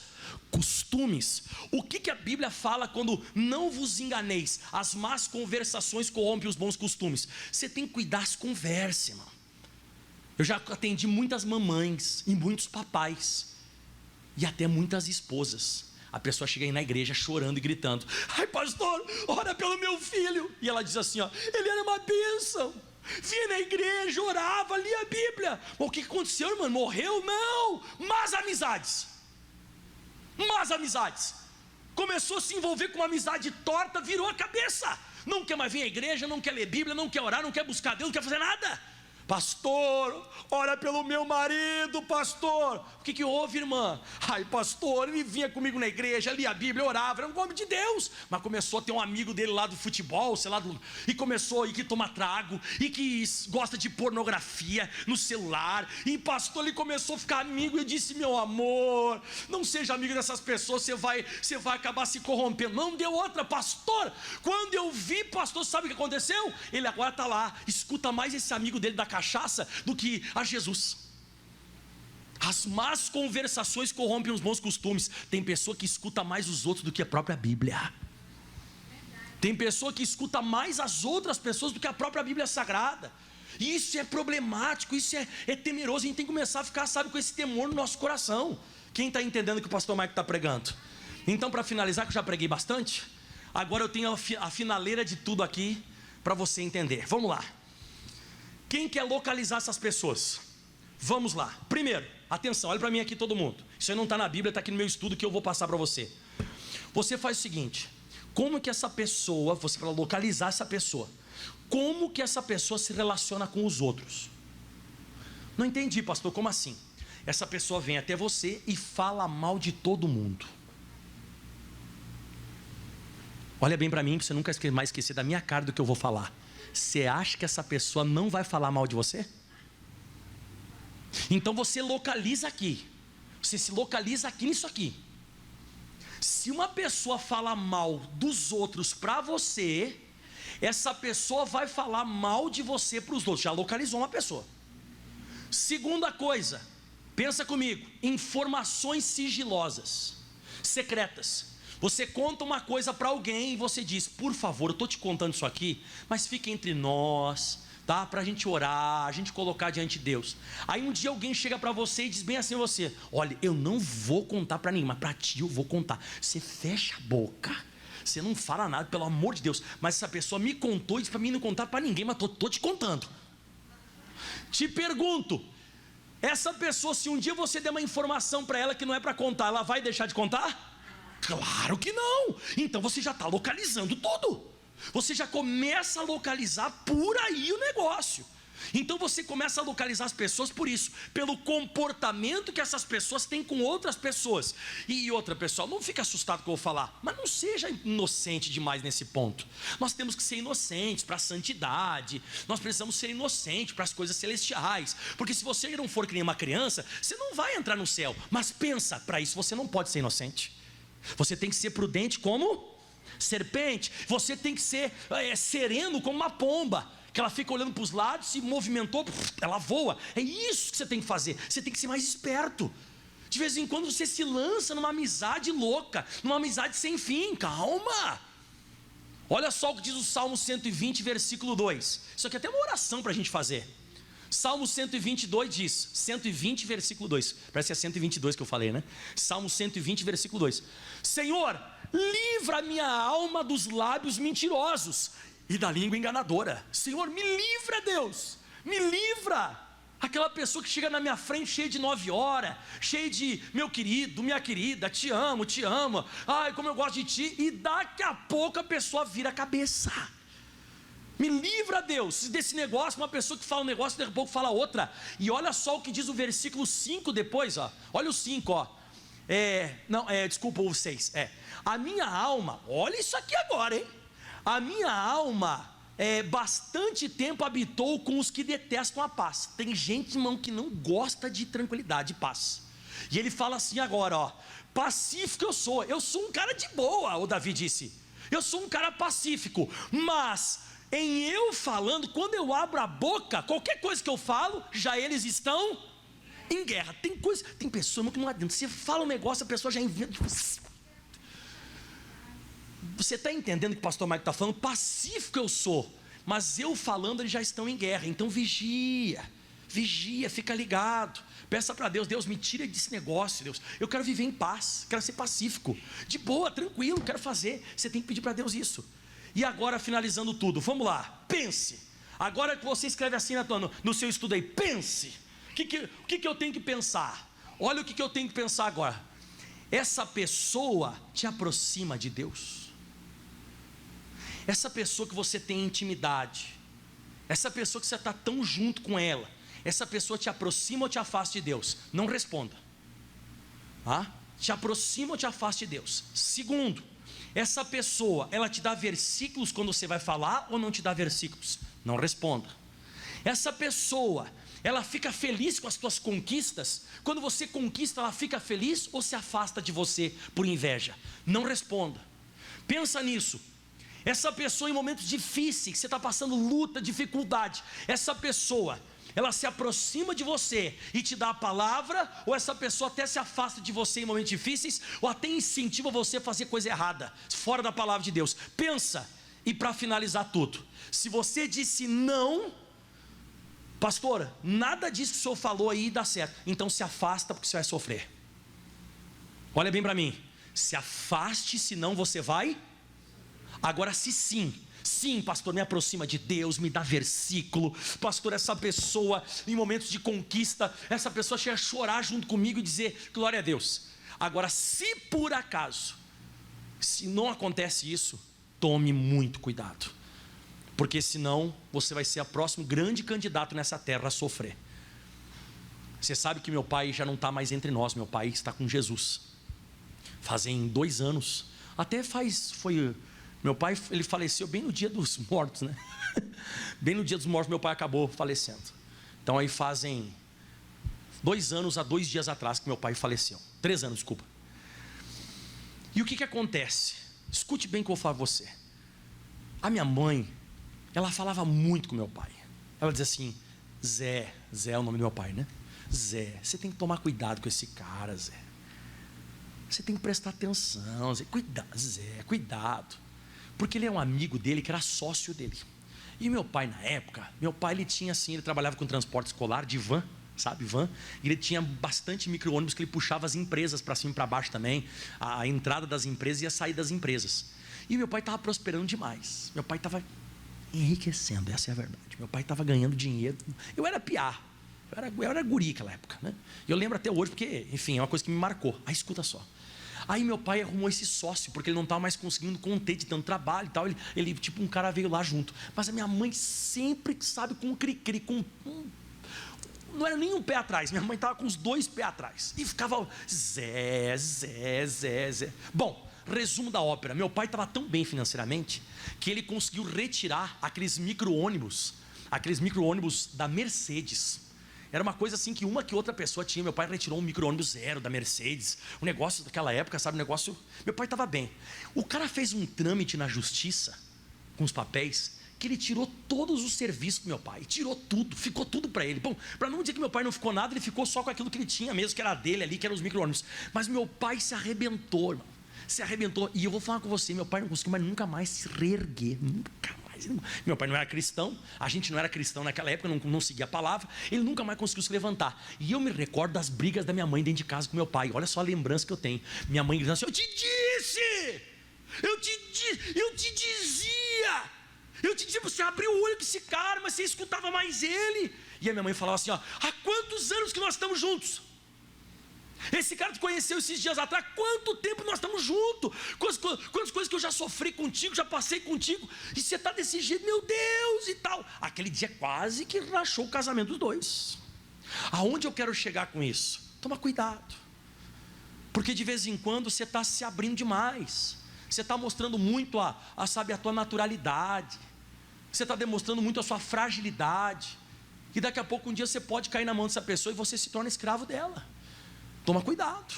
costumes. O que a Bíblia fala quando não vos enganeis, as más conversações corrompem os bons costumes? Você tem que cuidar das conversas, irmão. Eu já atendi muitas mamães e muitos papais e até muitas esposas. A pessoa chega aí na igreja chorando e gritando: ai pastor, ora pelo meu filho. E ela diz assim, ó: ele era uma bênção, vinha na igreja, orava, lia a Bíblia. Mas o que aconteceu, irmão? Morreu? Não. Más amizades. Começou a se envolver com uma amizade torta, virou a cabeça. Não quer mais vir à igreja, não quer ler Bíblia, não quer orar, não quer buscar Deus, não quer fazer nada. Pastor, ora pelo meu marido, pastor. O que houve, irmã? Ai pastor, ele vinha comigo na igreja, lia a Bíblia, orava, era um homem de Deus. Mas começou a ter um amigo dele lá do futebol, sei lá, e começou a que toma trago, e que gosta de pornografia no celular. E pastor, ele começou a ficar amigo. E eu disse: meu amor, não seja amigo dessas pessoas, você vai acabar se corrompendo. Não deu outra, pastor. Quando eu vi, pastor, sabe o que aconteceu? Ele agora está lá, escuta mais esse amigo dele da cachaça do que a Jesus. As más conversações corrompem os bons costumes. Tem pessoa que escuta mais os outros do que a própria Bíblia. Tem pessoa que escuta mais as outras pessoas do que a própria Bíblia Sagrada. E isso é problemático, isso é temeroso. A gente tem que começar a ficar, sabe, com esse temor no nosso coração. Quem está entendendo o que o pastor Mike está pregando? Então, para finalizar, que eu já preguei bastante, agora eu tenho a finaleira de tudo aqui para você entender. Vamos lá. Quem quer localizar essas pessoas? Vamos lá. Primeiro, atenção, olha para mim aqui todo mundo. Isso aí não está na Bíblia, está aqui no meu estudo que eu vou passar para você. Você faz o seguinte: como que essa pessoa, você para localizar essa pessoa, como que essa pessoa se relaciona com os outros? Não entendi, pastor, como assim? Essa pessoa vem até você e fala mal de todo mundo. Olha bem para mim, para você nunca mais esquecer da minha cara do que eu vou falar. Você acha que essa pessoa não vai falar mal de você? Então você localiza aqui. Você se localiza aqui nisso aqui. Se uma pessoa fala mal dos outros para você, essa pessoa vai falar mal de você para os outros. Já localizou uma pessoa. Segunda coisa, pensa comigo: informações sigilosas, secretas. Você conta uma coisa para alguém e você diz: por favor, eu estou te contando isso aqui, mas fica entre nós, tá? Para a gente orar, a gente colocar diante de Deus. Aí um dia alguém chega para você e diz bem assim a você: olha, eu não vou contar para ninguém, mas para ti eu vou contar. Você fecha a boca, você não fala nada, pelo amor de Deus. Mas essa pessoa me contou e disse para mim não contar para ninguém, mas estou te contando. Te pergunto, essa pessoa, se um dia você der uma informação para ela que não é para contar, ela vai deixar de contar? Claro que não. Então você já está localizando tudo. Você já começa a localizar por aí o negócio. Então você começa a localizar as pessoas por isso, pelo comportamento que essas pessoas têm com outras pessoas. E outra, pessoal, não fica assustado com o que eu vou falar, mas não seja inocente demais nesse ponto. Nós temos que ser inocentes para a santidade. Nós precisamos ser inocentes para as coisas celestiais. Porque se você não for que nem uma criança, você não vai entrar no céu. Mas pensa, para isso você não pode ser inocente. Você tem que ser prudente como serpente. Você tem que ser sereno como uma pomba, que ela fica olhando para os lados, se movimentou, ela voa. É isso que você tem que fazer. Você tem que ser mais esperto. De vez em quando você se lança numa amizade louca, numa amizade sem fim. Calma. Olha só o que diz o Salmo 120, versículo 2. Isso aqui é até uma oração para a gente fazer. Salmo 122 diz, 120 versículo 2, parece que é 122 que eu falei, né? Salmo 120 versículo 2: Senhor, livra a minha alma dos lábios mentirosos e da língua enganadora. Senhor, me livra, Deus, me livra. Aquela pessoa que chega na minha frente cheia de 9 horas, cheia de meu querido, minha querida, te amo, ai como eu gosto de ti, e daqui a pouco a pessoa vira a cabeça. Me livra, Deus, desse negócio. Uma pessoa que fala um negócio, daqui a pouco fala outra. E olha só o que diz o versículo 5 depois, ó. Olha o 5, ó. Desculpa, o 6. A minha alma, olha isso aqui agora, hein? A minha alma bastante tempo habitou com os que detestam a paz. Tem gente, irmão, que não gosta de tranquilidade e paz. E ele fala assim agora, ó: pacífico eu sou um cara de boa, o Davi disse, eu sou um cara pacífico, mas em eu falando, quando eu abro a boca, qualquer coisa que eu falo, já eles estão em guerra. Tem pessoa que não adianta, você fala um negócio, a pessoa já inventa. Você está entendendo o que o pastor Mike está falando? Pacífico eu sou, mas eu falando, eles já estão em guerra. Então vigia, fica ligado, peça para Deus: Deus, me tira desse negócio, Deus, eu quero viver em paz, quero ser pacífico, de boa, tranquilo, quero fazer. Você tem que pedir para Deus isso. E agora, finalizando tudo, vamos lá, pense. Agora que você escreve assim no seu estudo aí, pense. O que eu tenho que pensar? Olha o que eu tenho que pensar agora. Essa pessoa te aproxima de Deus? Essa pessoa que você tem intimidade, essa pessoa que você está tão junto com ela, essa pessoa te aproxima ou te afasta de Deus? Não responda. Te aproxima ou te afasta de Deus? Segundo, essa pessoa, ela te dá versículos quando você vai falar ou não te dá versículos? Não responda. Essa pessoa, ela fica feliz com as tuas conquistas? Quando você conquista, ela fica feliz ou se afasta de você por inveja? Não responda. Pensa nisso. Essa pessoa, em momentos difíceis, que você está passando luta, dificuldade, essa pessoa, ela se aproxima de você e te dá a palavra, ou essa pessoa até se afasta de você em momentos difíceis, ou até incentiva você a fazer coisa errada, fora da palavra de Deus? Pensa. E para finalizar tudo, se você disse não, pastora, nada disso que o senhor falou aí dá certo, então se afasta, porque você vai sofrer. Olha bem para mim, se afaste, senão você vai. Agora, se sim, pastor, me aproxima de Deus, me dá versículo, pastor, essa pessoa em momentos de conquista, essa pessoa chega a chorar junto comigo e dizer glória a Deus. Agora, se por acaso, se não acontece isso, tome muito cuidado, porque senão você vai ser o próximo grande candidato nessa terra a sofrer. Você sabe que meu pai já não está mais entre nós, meu pai está com Jesus, fazem 2 anos, meu pai, ele faleceu bem no dia dos mortos, né? Bem no dia dos mortos, meu pai acabou falecendo. Então aí fazem 2 anos, há 2 dias atrás que meu pai faleceu. 3 anos, desculpa. E o que acontece? Escute bem o que eu vou falar para você. A minha mãe, ela falava muito com meu pai. Ela dizia assim: Zé é o nome do meu pai, né? Zé, você tem que tomar cuidado com esse cara, Zé. Você tem que prestar atenção, Zé. Cuidado. Porque ele é um amigo dele que era sócio dele. E meu pai, na época, ele tinha assim, ele trabalhava com transporte escolar de van, sabe, van, e ele tinha bastante micro-ônibus que ele puxava as empresas para cima e para baixo também, a entrada das empresas e a saída das empresas. E meu pai estava prosperando demais, meu pai estava enriquecendo, essa é a verdade. Meu pai estava ganhando dinheiro. Eu era piá, eu era guri naquela época, né? Eu lembro até hoje, porque, enfim, é uma coisa que me marcou. Aí escuta só. Aí meu pai arrumou esse sócio, porque ele não estava mais conseguindo conter de tanto trabalho e tal. Ele tipo, um cara veio lá junto. Mas a minha mãe sempre, sabe, com um cri-cri, não era nem um pé atrás. Minha mãe estava com os 2 pés atrás. E ficava Zé. Bom, resumo da ópera. Meu pai estava tão bem financeiramente que ele conseguiu retirar aqueles micro-ônibus da Mercedes. Era uma coisa assim que uma que outra pessoa tinha. Meu pai retirou um micro-ônibus 0 da Mercedes. Um negócio daquela época, sabe? Meu pai estava bem. O cara fez um trâmite na justiça, com os papéis, que ele tirou todos os serviços do meu pai. Tirou tudo, ficou tudo para ele. Bom, para não dizer que meu pai não ficou nada, ele ficou só com aquilo que ele tinha mesmo, que era dele ali, que eram os micro-ônibus. Mas meu pai se arrebentou, irmão. Se arrebentou. E eu vou falar com você, meu pai não conseguiu mais nunca mais se reerguer. Nunca mais. Meu pai não era cristão, a gente não era cristão naquela época, não seguia a palavra. Ele nunca mais conseguiu se levantar. E eu me recordo das brigas da minha mãe dentro de casa com meu pai. Olha só a lembrança que eu tenho. Minha mãe gritando assim: eu te dizia, você abriu o olho com esse cara, mas você escutava mais ele. E a minha mãe falava assim: ó, há quantos anos que nós estamos juntos? Esse cara te conheceu esses dias atrás, quanto tempo nós estamos juntos? Quantas coisas que eu já sofri contigo, já passei contigo, e você está desse jeito, meu Deus, e tal. Aquele dia quase que rachou o casamento dos 2. Aonde eu quero chegar com isso? Toma cuidado, porque de vez em quando você está se abrindo demais, você está mostrando muito a tua naturalidade, você está demonstrando muito a sua fragilidade, e daqui a pouco um dia você pode cair na mão dessa pessoa e você se torna escravo dela. Toma cuidado.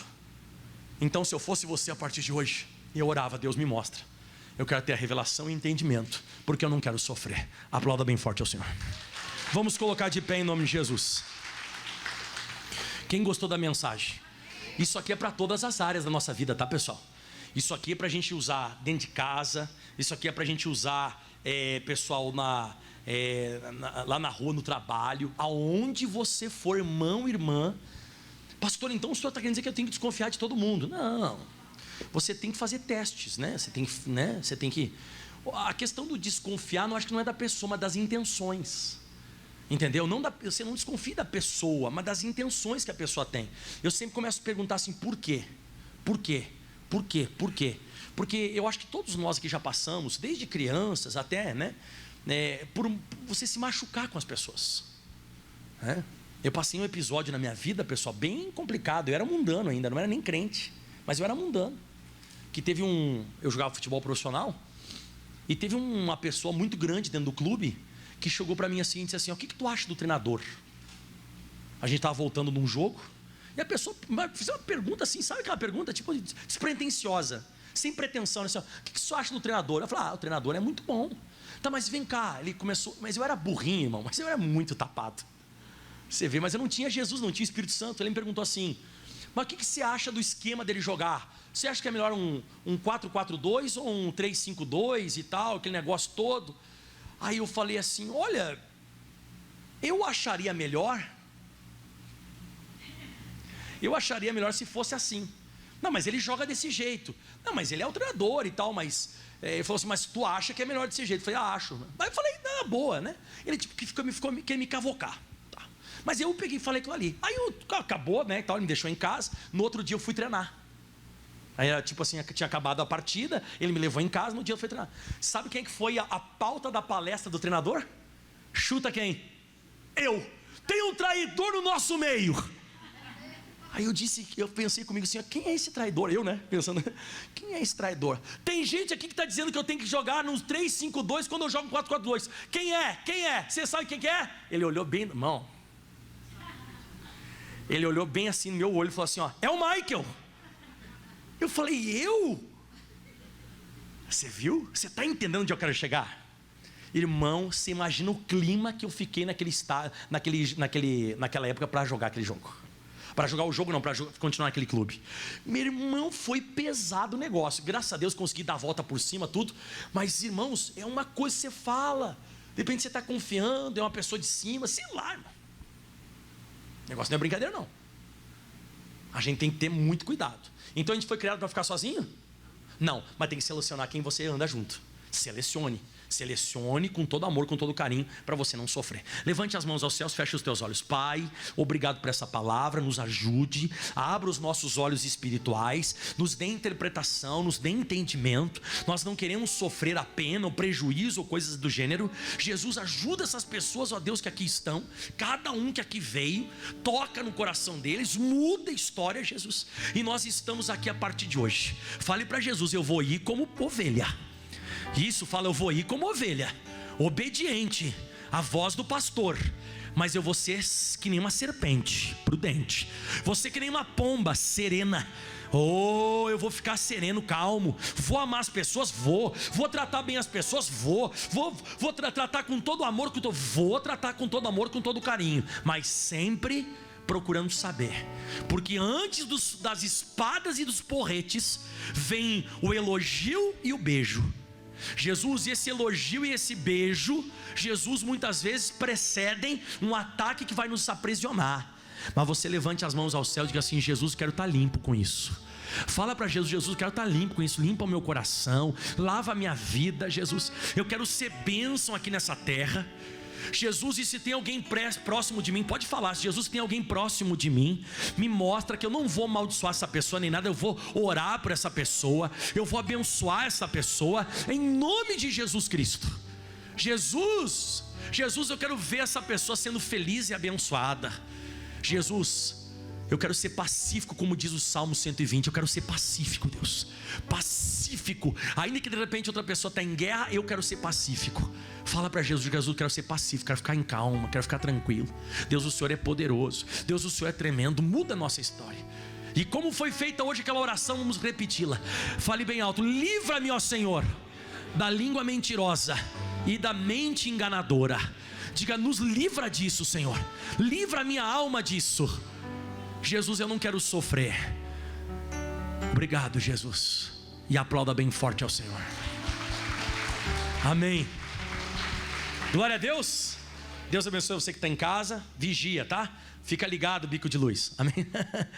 Então, se eu fosse você a partir de hoje, eu orava: Deus, me mostra, eu quero ter a revelação e entendimento, porque eu não quero sofrer. Aplauda bem forte ao Senhor. Vamos colocar de pé em nome de Jesus. Quem gostou da mensagem? Isso aqui é para todas as áreas da nossa vida, tá, pessoal? Isso aqui é para a gente usar dentro de casa. Isso aqui é para a gente usar, pessoal, lá na rua, no trabalho, aonde você for, irmão, irmã. Pastor, então o senhor está querendo dizer que eu tenho que desconfiar de todo mundo? Não. Você tem que fazer testes, né? Você tem que... A questão do desconfiar, não acho que não é da pessoa, mas das intenções. Entendeu? Você não desconfia da pessoa, mas das intenções que a pessoa tem. Eu sempre começo a perguntar assim: por quê? Por quê? Por quê? Por quê? Porque eu acho que todos nós aqui já passamos, desde crianças até, por você se machucar com as pessoas. Eu passei um episódio na minha vida, pessoal, bem complicado. Eu era mundano ainda, não era nem crente, mas eu era mundano. Que teve eu jogava futebol profissional, e teve uma pessoa muito grande dentro do clube que chegou para mim assim e disse assim: o que tu acha do treinador? A gente estava voltando num jogo, e a pessoa fez uma pergunta assim, sabe aquela pergunta tipo despretensiosa, sem pretensão, assim: o que você acha do treinador? Eu falei: o treinador é muito bom. Tá, mas vem cá. Ele começou, mas eu era burrinho, irmão, mas eu era muito tapado. Você vê, mas eu não tinha Jesus, não tinha Espírito Santo. Ele me perguntou assim: mas o que você acha do esquema dele jogar? Você acha que é melhor um 4-4-2 ou um 3-5-2 e tal, aquele negócio todo? Aí eu falei assim: olha, eu acharia melhor se fosse assim. Não, mas ele joga desse jeito. Não, mas ele é o treinador e tal, mas... ele falou assim: mas tu acha que é melhor desse jeito? Eu falei: acho. Aí eu falei: na boa, né? Ele tipo que quer me cavocar. Tá. Mas eu peguei e falei aquilo ali. Aí acabou, né? Ele me deixou em casa. No outro dia eu fui treinar. Aí era tipo assim, tinha acabado a partida, ele me levou em casa, no dia eu fui treinar. Sabe quem que foi a pauta da palestra do treinador? Chuta quem? Eu. Tem um traidor no nosso meio. Aí eu pensei comigo assim: quem é esse traidor? Eu, né? Pensando, quem é esse traidor? Tem gente aqui que está dizendo que eu tenho que jogar nos 3-5-2 quando eu jogo 4-4-2. Quem é? Quem é? Você sabe quem que é? Ele olhou bem, irmão. Ele olhou bem assim no meu olho e falou assim: é o Michael. Eu falei: eu? Você viu? Você está entendendo onde eu quero chegar? Irmão, você imagina o clima que eu fiquei naquela época para jogar aquele jogo. Para jogar o jogo não, para continuar naquele clube. Meu irmão, foi pesado o negócio. Graças a Deus consegui dar a volta por cima, tudo. Mas, irmãos, é uma coisa que você fala. De repente você está confiando, é uma pessoa de cima, sei lá, irmão. O negócio não é brincadeira, não. A gente tem que ter muito cuidado. Então a gente foi criado para ficar sozinho? Não, mas tem que selecionar quem você anda junto. Selecione com todo amor, com todo carinho, para você não sofrer. Levante as mãos aos céus, feche os teus olhos. Pai, obrigado por essa palavra, nos ajude, abra os nossos olhos espirituais, nos dê interpretação, nos dê entendimento. Nós não queremos sofrer a pena, o prejuízo ou coisas do gênero. Jesus, ajuda essas pessoas, ó Deus, que aqui estão, cada um que aqui veio, toca no coração deles, muda a história, Jesus. E nós estamos aqui a partir de hoje. Fale para Jesus: eu vou ir como ovelha. Isso, fala: eu vou ir como ovelha, obediente à voz do pastor, mas eu vou ser que nem uma serpente, prudente. Você que nem uma pomba, serena. Eu vou ficar sereno, calmo. Vou amar as pessoas, vou tratar bem as pessoas, vou tratar com todo amor, vou tratar com todo amor, com todo carinho, mas sempre procurando saber, porque antes das espadas e dos porretes vem o elogio e o beijo. Jesus, esse elogio e esse beijo, Jesus, muitas vezes precedem um ataque que vai nos aprisionar. Mas você levante as mãos ao céu e diga assim: Jesus, quero estar limpo com isso. Fala para Jesus: Jesus, quero estar limpo com isso. Limpa o meu coração, lava a minha vida, Jesus. Eu quero ser bênção aqui nessa terra. Jesus, e se tem alguém próximo de mim, pode falar: se Jesus, tem alguém próximo de mim, me mostra que eu não vou amaldiçoar essa pessoa nem nada, eu vou orar por essa pessoa, eu vou abençoar essa pessoa, em nome de Jesus Cristo. Jesus, eu quero ver essa pessoa sendo feliz e abençoada. Jesus, Eu quero ser pacífico, como diz o Salmo 120. Eu quero ser pacífico, Deus. Pacífico. Ainda que de repente outra pessoa está em guerra, eu quero ser pacífico. Fala para Jesus: Jesus, eu quero ser pacífico, quero ficar em calma, quero ficar tranquilo. Deus, o Senhor é poderoso. Deus, o Senhor é tremendo. Muda a nossa história. E como foi feita hoje aquela oração, vamos repeti-la. Fale bem alto: livra-me, ó Senhor, da língua mentirosa e da mente enganadora. Diga: nos livra disso, Senhor. Livra a minha alma disso. Jesus, eu não quero sofrer. Obrigado, Jesus. E aplauda bem forte ao Senhor. Amém. Glória a Deus. Deus abençoe você que está em casa. Vigia, tá? Fica ligado, bico de luz. Amém.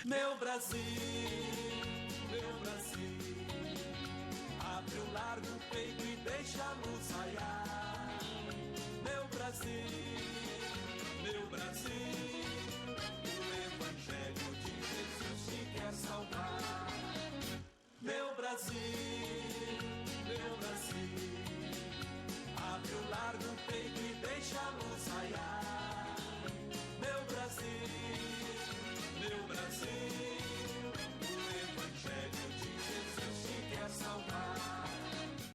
Meu Brasil, abre o largo peito e deixa a luz raiar.